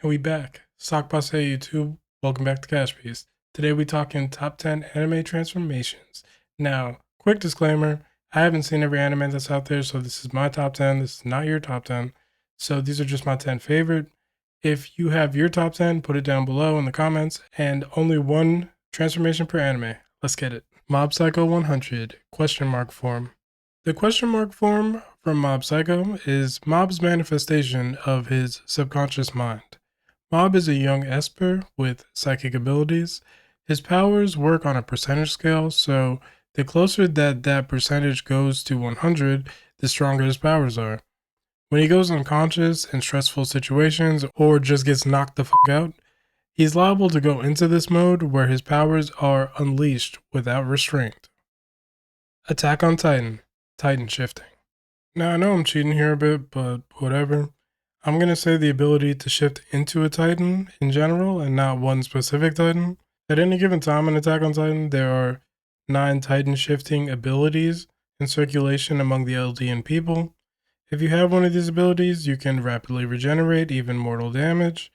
And we back. Sockboss, hey YouTube. Welcome back to KashPiece. Today we talking top 10 anime transformations. Now, quick disclaimer, I haven't seen every anime that's out there, so this is my top 10. This is not your top 10. So these are just my 10 favorite. If you have your top 10, put it down below in the comments. And only one transformation per anime. Let's get it. Mob Psycho 100, question mark form. The question mark form from Mob Psycho is Mob's manifestation of his subconscious mind. Mob is a young Esper with psychic abilities. His powers work on a percentage scale, so the closer that percentage goes to 100, the stronger his powers are. When he goes unconscious in stressful situations or just gets knocked the fuck out, he's liable to go into this mode where his powers are unleashed without restraint. Attack on Titan, Titan shifting. Now I know I'm cheating here a bit, but whatever. I'm going to say the ability to shift into a Titan in general and not one specific Titan. At any given time in Attack on Titan, there are 9 Titan shifting abilities in circulation among the Eldian people. If you have one of these abilities, you can rapidly regenerate even mortal damage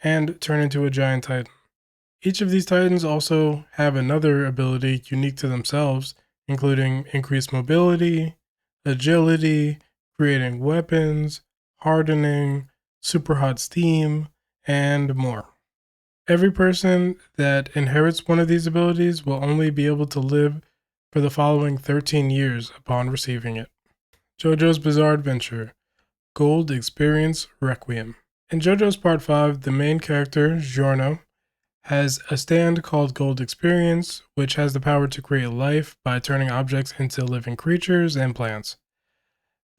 and turn into a giant Titan. Each of these Titans also have another ability unique to themselves, including increased mobility, agility, creating weapons, hardening, super hot steam, and more. Every person that inherits one of these abilities will only be able to live for the following 13 years upon receiving it. JoJo's Bizarre Adventure, Gold Experience Requiem. In JoJo's Part 5, the main character, Giorno, has a stand called Gold Experience, which has the power to create life by turning objects into living creatures and plants.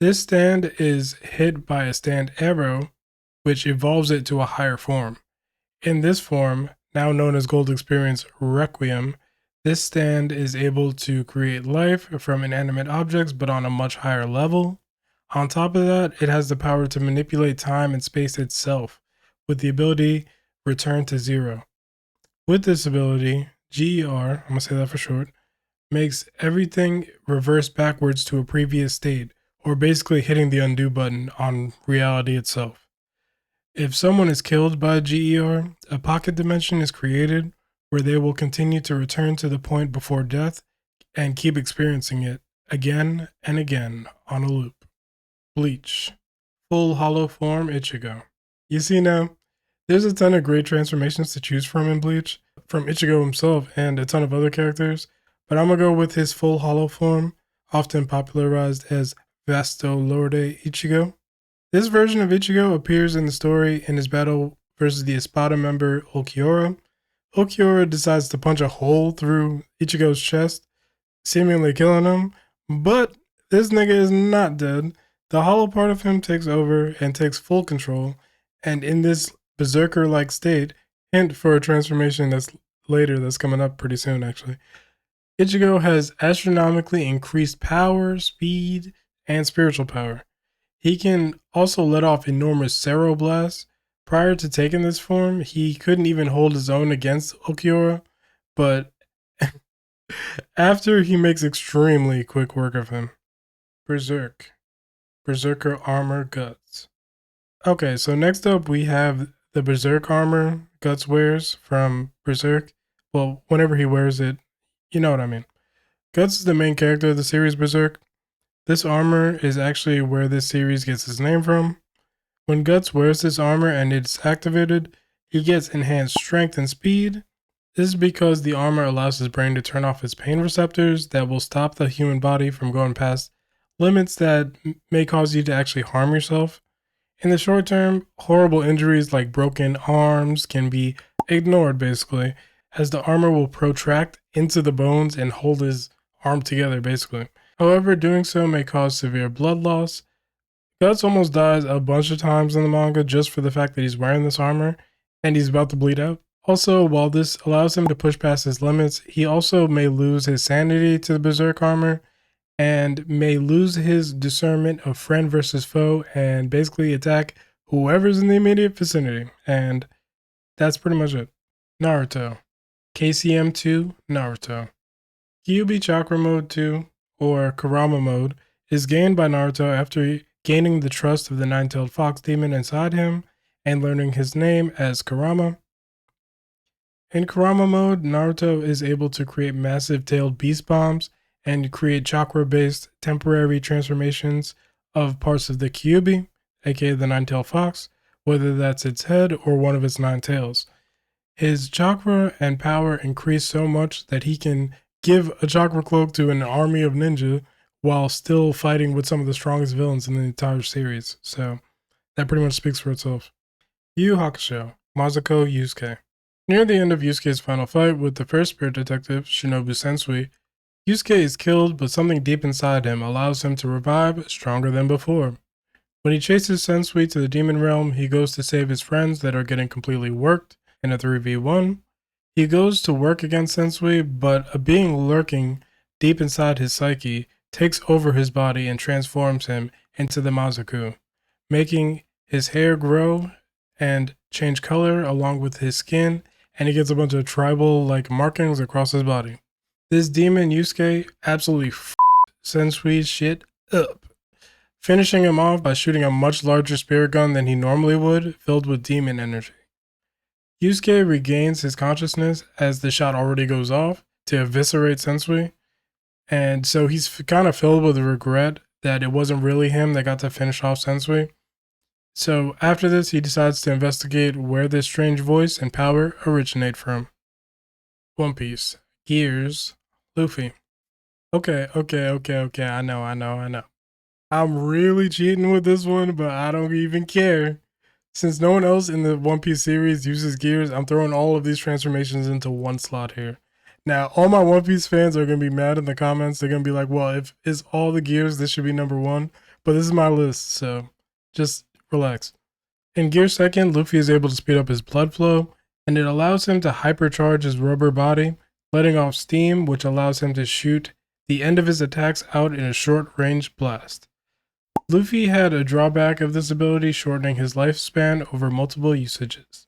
This stand is hit by a stand arrow, which evolves it to a higher form. In this form, now known as Gold Experience Requiem, this stand is able to create life from inanimate objects but on a much higher level. On top of that, it has the power to manipulate time and space itself, with the ability Return to Zero. With this ability, GER, I'm going to say that for short, makes everything reverse backwards to a previous state, or basically hitting the undo button on reality itself. If someone is killed by GER, a pocket dimension is created where they will continue to return to the point before death and keep experiencing it again and again on a loop. Bleach. Full hollow form Ichigo. You see now, there's a ton of great transformations to choose from in Bleach, from Ichigo himself and a ton of other characters, but I'm gonna go with his full hollow form, often popularized as Vasto Lorde Ichigo. This version of Ichigo appears in the story in his battle versus the Espada member Ulquiorra. Ulquiorra decides to punch a hole through Ichigo's chest, seemingly killing him, but this nigga is not dead. The hollow part of him takes over and takes full control, and in this berserker-like state, hint for a transformation that's coming up pretty soon actually, Ichigo has astronomically increased power, speed, and spiritual power. He can also let off enormous Cero blasts. Prior to taking this form, he couldn't even hold his own against Ulquiorra, but after he makes extremely quick work of him. Berserk. Berserker Armor Guts. Okay, so next up we have the Berserk armor Guts wears from Berserk. Well, whenever he wears it, you know what I mean. Guts is the main character of the series Berserk. This armor is actually where this series gets its name from. When Guts wears this armor and it's activated, he gets enhanced strength and speed. This is because the armor allows his brain to turn off its pain receptors that will stop the human body from going past limits that may cause you to actually harm yourself. In the short term, horrible injuries like broken arms can be ignored basically, as the armor will protract into the bones and hold his arm together basically. However, doing so may cause severe blood loss. Guts almost dies a bunch of times in the manga just for the fact that he's wearing this armor and he's about to bleed out. Also, while this allows him to push past his limits, he also may lose his sanity to the Berserk armor and may lose his discernment of friend versus foe and basically attack whoever's in the immediate vicinity. And that's pretty much it. Naruto. KCM2 Naruto. Kyuubi Chakra Mode 2, or Kurama Mode, is gained by Naruto after gaining the trust of the nine-tailed fox demon inside him and learning his name as Kurama. In Kurama mode, Naruto is able to create massive tailed beast bombs and create chakra-based temporary transformations of parts of the Kyuubi, aka the nine-tailed fox, whether that's its head or one of its nine tails. His chakra and power increase so much that he can give a chakra cloak to an army of ninja while still fighting with some of the strongest villains in the entire series. So that pretty much speaks for itself. Yu Yu Hakusho, Mazuko Yusuke. Near the end of Yusuke's final fight with the first spirit detective, Shinobu Sensui, Yusuke is killed, but something deep inside him allows him to revive stronger than before. When he chases Sensui to the demon realm, he goes to save his friends that are getting completely worked in a 3v1. He goes to work against Sensui, but a being lurking deep inside his psyche takes over his body and transforms him into the Mazuku, making his hair grow and change color along with his skin, and he gets a bunch of tribal-like markings across his body. This demon Yusuke absolutely Sensui's shit up, finishing him off by shooting a much larger spirit gun than he normally would, filled with demon energy. Yusuke regains his consciousness as the shot already goes off to eviscerate Sensui, and so he's kind of filled with regret that it wasn't really him that got to finish off Sensui. So after this, he decides to investigate where this strange voice and power originate from. One Piece. Gears. Luffy. Okay, I know. I'm really cheating with this one, but I don't even care. Since no one else in the One Piece series uses gears, I'm throwing all of these transformations into one slot here. Now, all my One Piece fans are going to be mad in the comments. They're going to be like, well, if it's all the gears, this should be number one. But this is my list, so just relax. In Gear 2nd, Luffy is able to speed up his blood flow, and it allows him to hypercharge his rubber body, letting off steam, which allows him to shoot the end of his attacks out in a short-range blast. Luffy had a drawback of this ability, shortening his lifespan over multiple usages.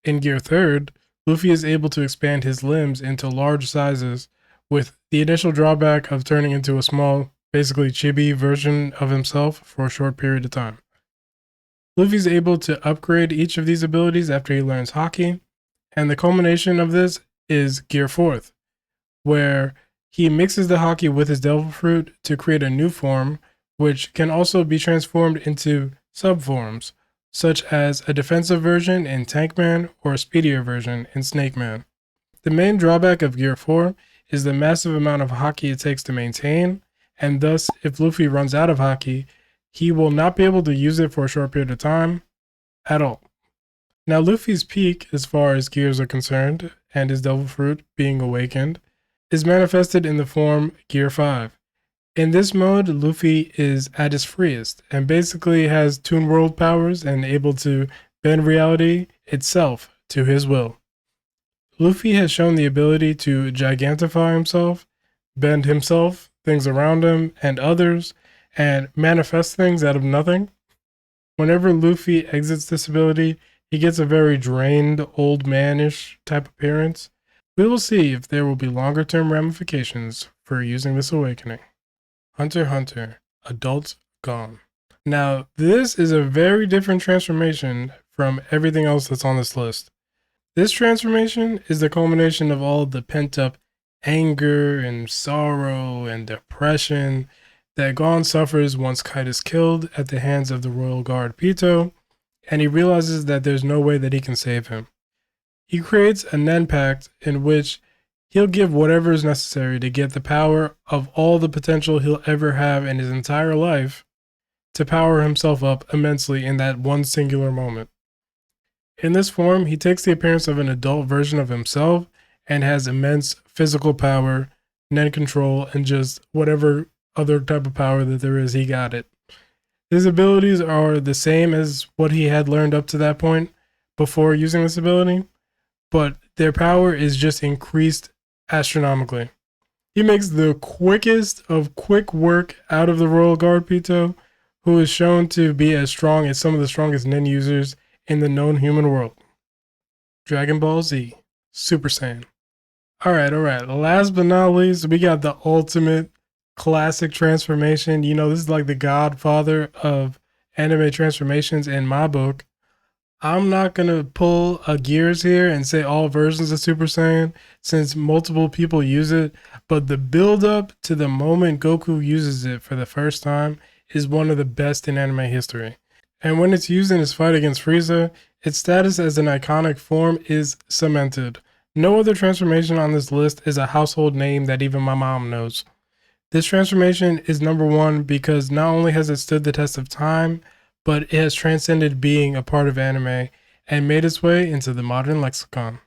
In Gear 3rd, Luffy is able to expand his limbs into large sizes, with the initial drawback of turning into a small, basically chibi version of himself for a short period of time. Luffy's able to upgrade each of these abilities after he learns Haki, and the culmination of this is Gear 4th, where he mixes the Haki with his Devil Fruit to create a new form, which can also be transformed into subforms, such as a defensive version in Tankman or a speedier version in Snakeman. The main drawback of Gear 4 is the massive amount of Haki it takes to maintain, and thus, if Luffy runs out of Haki, he will not be able to use it for a short period of time at all. Now, Luffy's peak, as far as gears are concerned, and his Devil Fruit being awakened, is manifested in the form Gear 5. In this mode, Luffy is at his freest and basically has Toon World powers and able to bend reality itself to his will. Luffy has shown the ability to gigantify himself, bend himself, things around him, and others, and manifest things out of nothing. Whenever Luffy exits this ability, he gets a very drained, old man-ish type appearance. We will see if there will be longer term ramifications for using this awakening. Hunter x Hunter, Adult Gone. Now, this is a very different transformation from everything else that's on this list. This transformation is the culmination of all the pent-up anger and sorrow and depression that Gon suffers once Kite is killed at the hands of the Royal Guard Pito, and he realizes that there's no way that he can save him. He creates a Nen Pact in which he'll give whatever is necessary to get the power of all the potential he'll ever have in his entire life to power himself up immensely in that one singular moment. In this form, he takes the appearance of an adult version of himself and has immense physical power, Nen control, and just whatever other type of power that there is, he got it. His abilities are the same as what he had learned up to that point before using this ability, but their power is just increased astronomically. He makes the quickest of quick work out of the Royal Guard Pito, who is shown to be as strong as some of the strongest Nen users in the known human world. Dragon Ball Z, Super Saiyan. Alright, last but not least, we got the ultimate classic transformation. You know, this is like the godfather of anime transformations in my book. I'm not gonna pull a Gears here and say all versions of Super Saiyan since multiple people use it, but the build up to the moment Goku uses it for the first time is one of the best in anime history. And when it's used in his fight against Frieza, its status as an iconic form is cemented. No other transformation on this list is a household name that even my mom knows. This transformation is number one because not only has it stood the test of time, but it has transcended being a part of anime and made its way into the modern lexicon.